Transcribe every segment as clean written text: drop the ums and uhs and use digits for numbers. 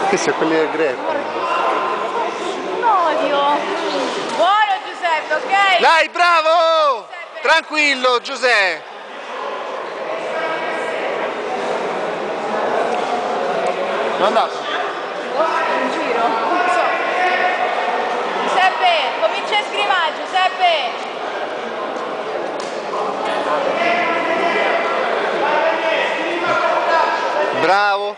Questi sono quelli del greco. Odio. Buono Giuseppe, ok? Dai, bravo! Tranquillo, Giuseppe. Non è andato? In giro? Non so. Giuseppe, comincia a scrivere, Giuseppe. Bravo.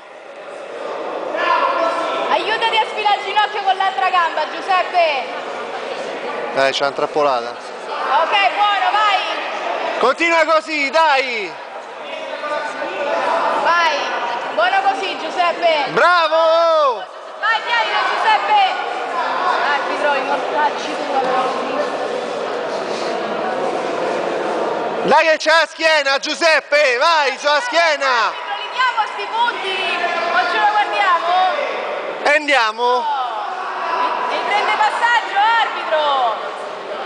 Aiutati a sfilare il ginocchio con l'altra gamba, Giuseppe. C'è una trappolata. Ok, buono, vai. Continua così, dai. Vai. Buono così, Giuseppe. Bravo! Vai, tienilo, Giuseppe. Arbitro, i mortacci tu. Dai che c'è la schiena, Giuseppe! Vai, sulla schiena! Arbitro, li diamo sti punti. O ce lo guardiamo? E andiamo! E prende passaggio, arbitro.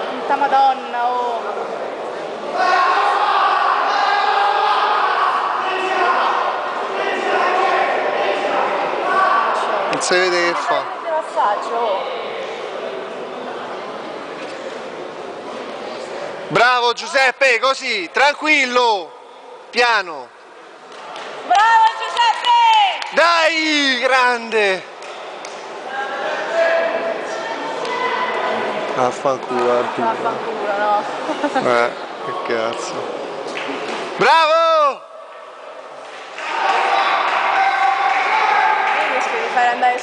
Santa Madonna, oh. Non si vede che fa. Prende passaggio, oh. Bravo Giuseppe, così, tranquillo! Piano! Bravo Giuseppe! Dai, grande! Affanculo, arbitro. Vaffanculo, no? Che cazzo. Bravo! Io rischio di fare andare